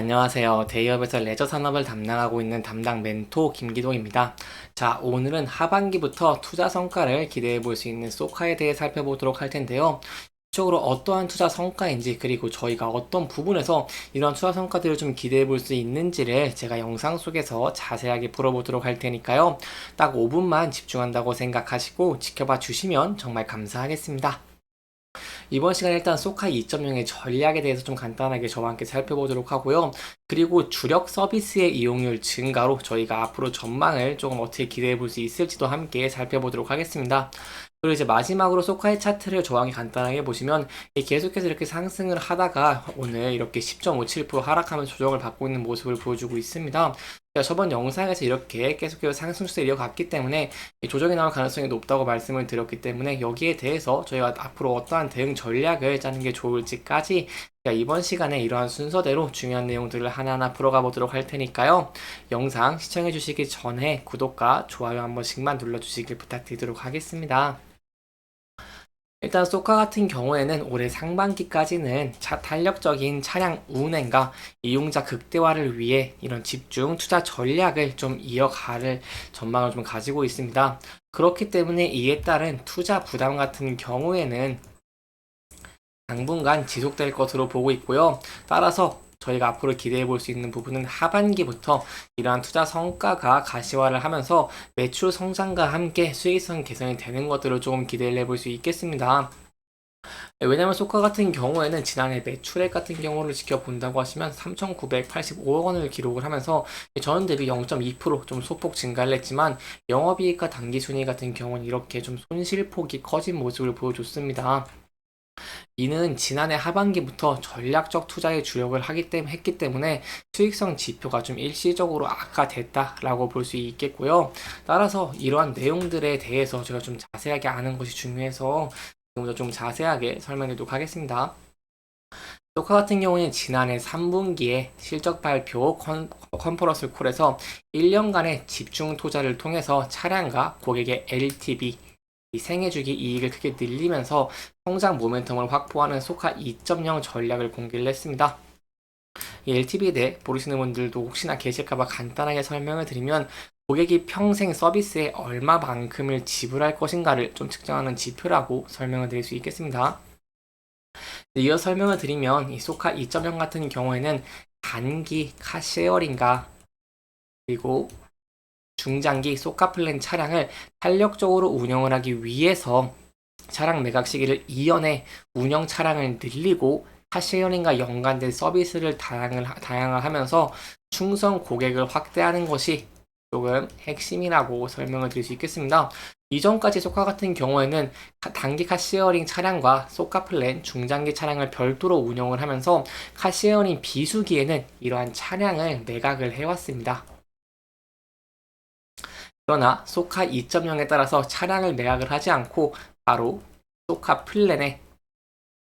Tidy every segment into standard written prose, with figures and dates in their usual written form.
안녕하세요. 대기업에서 레저 산업을 담당하고 있는 담당 멘토 김기동입니다. 자, 오늘은 하반기부터 투자 성과를 기대해 볼 수 있는 소카에 대해 살펴보도록 할 텐데요. 구체적으로 어떠한 투자 성과인지, 그리고 저희가 어떤 부분에서 이런 투자 성과들을 좀 기대해 볼 수 있는지를 제가 영상 속에서 자세하게 풀어보도록 할 테니까요. 딱 5분만 집중한다고 생각하시고 지켜봐 주시면 정말 감사하겠습니다. 이번 시간에 일단 소카 2.0의 전략에 대해서 좀 간단하게 저와 함께 살펴보도록 하고요. 그리고 주력 서비스의 이용률 증가로 저희가 앞으로 전망을 조금 어떻게 기대해 볼 수 있을지도 함께 살펴보도록 하겠습니다. 그리고 이제 마지막으로 소카의 차트를 저와 함께 간단하게 보시면 계속해서 이렇게 상승을 하다가 오늘 이렇게 10.57% 하락하면서 조정을 받고 있는 모습을 보여주고 있습니다. 제가 저번 영상에서 이렇게 계속해서 상승 추세를 이어갔기 때문에 조정이 나올 가능성이 높다고 말씀을 드렸기 때문에 여기에 대해서 저희가 앞으로 어떠한 대응 전략을 짜는 게 좋을지까지 제가 이번 시간에 이러한 순서대로 중요한 내용들을 하나하나 풀어가 보도록 할 테니까요. 영상 시청해 주시기 전에 구독과 좋아요 한 번씩만 눌러주시길 부탁드리도록 하겠습니다. 일단 소카 같은 경우에는 올해 상반기까지는 탄력적인 차량 운행과 이용자 극대화를 위해 이런 집중 투자 전략을 좀 이어갈 전망을 좀 가지고 있습니다. 그렇기 때문에 이에 따른 투자 부담 같은 경우에는 당분간 지속될 것으로 보고 있고요. 따라서 저희가 앞으로 기대해 볼 수 있는 부분은 하반기부터 이러한 투자 성과가 가시화를 하면서 매출 성장과 함께 수익성 개선이 되는 것들을 조금 기대를 해볼 수 있겠습니다. 왜냐면 소카 같은 경우에는 지난해 매출액 같은 경우를 지켜본다고 하시면 3,985억 원을 기록을 하면서 전년 대비 0.2%좀 소폭 증가를 했지만 영업이익과 당기순이익 같은 경우는 이렇게 좀 손실폭이 커진 모습을 보여줬습니다. 이는 지난해 하반기부터 전략적 투자에 주력을 했기 때문에 수익성 지표가 좀 일시적으로 악화됐다라고 볼 수 있겠고요. 따라서 이러한 내용들에 대해서 제가 좀 자세하게 아는 것이 중요해서 지금부터 좀 자세하게 설명드리도록 하겠습니다. 소카 같은 경우는 지난해 3분기에 실적 발표 컨퍼런스 콜에서 1년간의 집중 투자를 통해서 차량과 고객의 LTV, 이 생애주기 이익을 크게 늘리면서 성장 모멘텀을 확보하는 소카 2.0 전략을 공개를 했습니다. 이 LTV에 대해 모르시는 분들도 혹시나 계실까봐 간단하게 설명을 드리면 고객이 평생 서비스에 얼마만큼을 지불할 것인가를 좀 측정하는 지표라고 설명을 드릴 수 있겠습니다. 이어 설명을 드리면 이 소카 2.0 같은 경우에는 단기 카쉐어링과 그리고 중장기 소카 플랜 차량을 탄력적으로 운영을 하기 위해서 차량 매각 시기를 2년에 운영 차량을 늘리고 카쉐어링과 연관된 서비스를 다양화하면서 충성 고객을 확대하는 것이 조금 핵심이라고 설명을 드릴 수 있겠습니다. 이전까지 소카 같은 경우에는 단기 카쉐어링 차량과 소카 플랜 중장기 차량을 별도로 운영을 하면서 카쉐어링 비수기에는 이러한 차량을 매각을 해왔습니다. 그러나 소카 2.0에 따라서 차량을 매각을 하지 않고 바로 소카 플랜에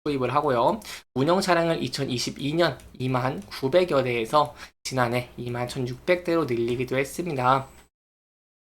투입을 하고요. 운영 차량을 2022년 2만 900여 대에서 지난해 2만 1600대로 늘리기도 했습니다.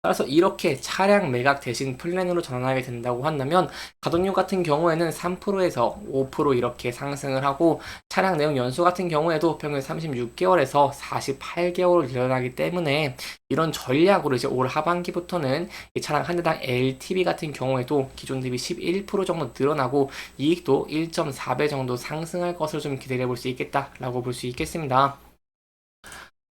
따라서 이렇게 차량 매각 대신 플랜으로 전환하게 된다고 한다면 가동률 같은 경우에는 3%에서 5% 이렇게 상승을 하고 차량 내용 연수 같은 경우에도 평균 36개월에서 48개월로 늘어나기 때문에 이런 전략으로 이제 올 하반기부터는 이 차량 한 대당 LTV 같은 경우에도 기존 대비 11% 정도 늘어나고 이익도 1.4배 정도 상승할 것을 좀 기대해 볼 수 있겠다라고 볼 수 있겠습니다.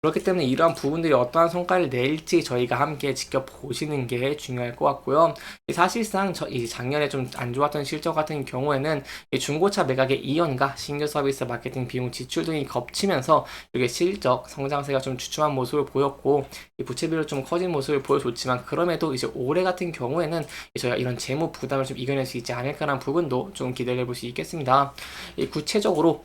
그렇기 때문에 이러한 부분들이 어떠한 성과를 낼지 저희가 함께 지켜보시는 게 중요할 것 같고요. 사실상 작년에 좀 안 좋았던 실적 같은 경우에는 중고차 매각의 이연과 신규 서비스 마케팅 비용 지출 등이 겹치면서 이게 실적 성장세가 좀 주춤한 모습을 보였고 부채비율 좀 커진 모습을 보여줬지만 그럼에도 이제 올해 같은 경우에는 저희가 이런 재무 부담을 좀 이겨낼 수 있지 않을까라는 부분도 좀 기대를 해볼 수 있겠습니다. 구체적으로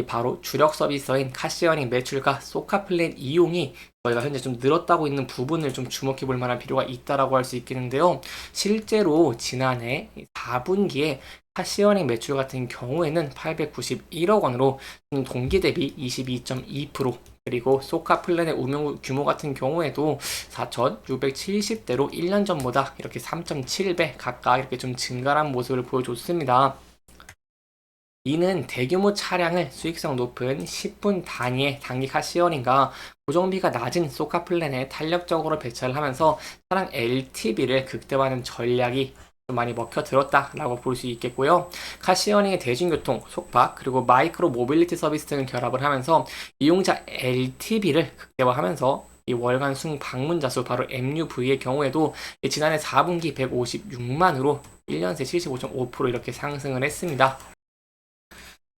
바로 주력 서비스인 카시어닝 매출과 소카 플랜 이용이 저희가 현재 좀 늘었다고 있는 부분을 좀 주목해 볼 만한 필요가 있다라고 할 수 있겠는데요. 실제로 지난해 4분기에 카시어닝 매출 같은 경우에는 891억 원으로 동기 대비 22.2%, 그리고 소카 플랜의 운용 규모 같은 경우에도 4,670대로 1년 전보다 이렇게 3.7배 가까이 이렇게 좀 증가한 모습을 보여줬습니다. 이는 대규모 차량을 수익성 높은 10분 단위의 단기 카시어링과 고정비가 낮은 소카 플랜에 탄력적으로 배차를 하면서 차량 LTV를 극대화하는 전략이 좀 많이 먹혀들었다라고 볼 수 있겠고요. 카시어링의 대중교통, 속박, 그리고 마이크로 모빌리티 서비스 등을 결합을 하면서 이용자 LTV를 극대화하면서 이 월간 순 방문자 수 바로 MUV의 경우에도 지난해 4분기 156만으로 1년 새 75.5% 이렇게 상승을 했습니다.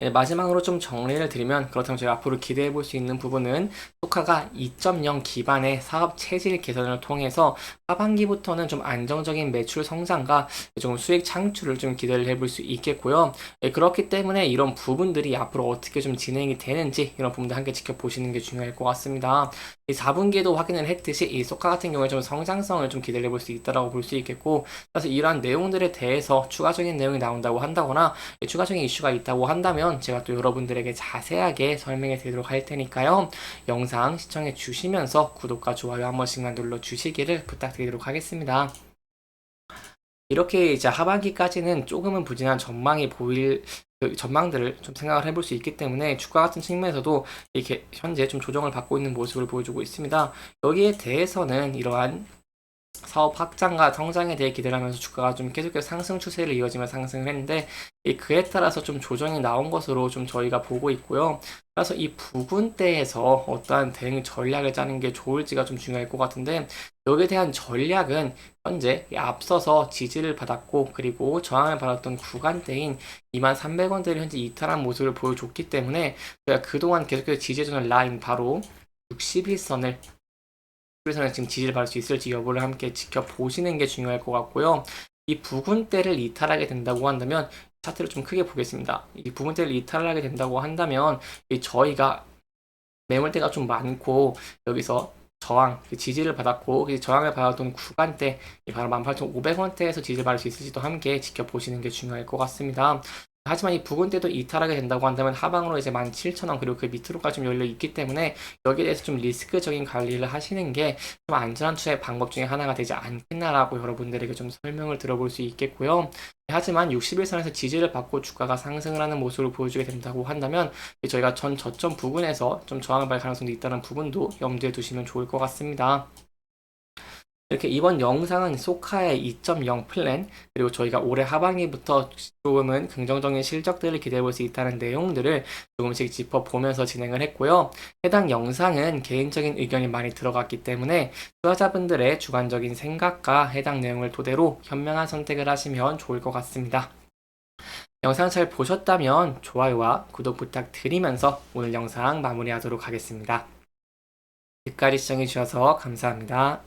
네, 마지막으로 좀 정리를 드리면 그렇다면 저희가 앞으로 기대해 볼 수 있는 부분은 소카가 2.0 기반의 사업 체질 개선을 통해서 하반기부터는 좀 안정적인 매출 성장과 좀 수익 창출을 좀 기대를 해볼 수 있겠고요. 그렇기 때문에 이런 부분들이 앞으로 어떻게 좀 진행이 되는지 이런 부분도 함께 지켜보시는 게 중요할 것 같습니다. 이 4분기에도 확인을 했듯이 이 소카 같은 경우에 좀 성장성을 좀 기대를 해볼 수 있다라고 볼 수 있겠고, 그래서 이러한 내용들에 대해서 추가적인 내용이 나온다고 한다거나 추가적인 이슈가 있다고 한다면 제가 또 여러분들에게 자세하게 설명해 드리도록 할 테니까요. 영상 시청해 주시면서 구독과 좋아요 한 번씩만 눌러 주시기를 부탁드리도록 하겠습니다. 이렇게 이제 하반기까지는 조금은 부진한 전망이 보일 그 전망들을 좀 생각을 해볼 수 있기 때문에 주가 같은 측면에서도 이렇게 현재 좀 조정을 받고 있는 모습을 보여주고 있습니다. 여기에 대해서는 이러한 사업 확장과 성장에 대해 기대를 하면서 주가가 좀 계속해서 상승 추세를 이어지며 상승을 했는데 그에 따라서 좀 조정이 나온 것으로 좀 저희가 보고 있고요. 그래서 이 부분대에서 어떠한 대응 전략을 짜는 게 좋을지가 좀 중요할 것 같은데 여기에 대한 전략은 현재 앞서서 지지를 받았고 그리고 저항을 받았던 구간대인 23,300원대를 현재 이탈한 모습을 보여줬기 때문에 저희가 그동안 계속해서 지지해주는 라인 바로 61선을 선을 지금 지지를 받을 수 있을지 여부를 함께 지켜보시는 게 중요할 것 같고요. 이 부분대를 이탈하게 된다고 한다면 차트를 좀 크게 보겠습니다. 이 부분대를 이탈하게 된다고 한다면 저희가 매물대가 좀 많고 여기서 저항, 지지를 받았고 저항을 받았던 구간대 바로 18,500원대에서 지지를 받을 수 있을지도 함께 지켜보시는 게 중요할 것 같습니다. 하지만 이 부분대도 이탈하게 된다고 한다면 하방으로 이제 17,000원 그리고 그 밑으로까지 좀 열려 있기 때문에 여기에 대해서 좀 리스크적인 관리를 하시는 게 좀 안전한 투자의 방법 중에 하나가 되지 않겠나라고 여러분들에게 좀 설명을 들어볼 수 있겠고요. 하지만 61선에서 지지를 받고 주가가 상승을 하는 모습을 보여주게 된다고 한다면 저희가 전 저점 부분에서 좀 저항을 받을 가능성도 있다는 부분도 염두에 두시면 좋을 것 같습니다. 이렇게 이번 영상은 소카의 2.0 플랜 그리고 저희가 올해 하반기부터 조금은 긍정적인 실적들을 기대해 볼 수 있다는 내용들을 조금씩 짚어보면서 진행을 했고요. 해당 영상은 개인적인 의견이 많이 들어갔기 때문에 투자자분들의 주관적인 생각과 해당 내용을 토대로 현명한 선택을 하시면 좋을 것 같습니다. 영상 잘 보셨다면 좋아요와 구독 부탁드리면서 오늘 영상 마무리하도록 하겠습니다. 끝까지 시청해주셔서 감사합니다.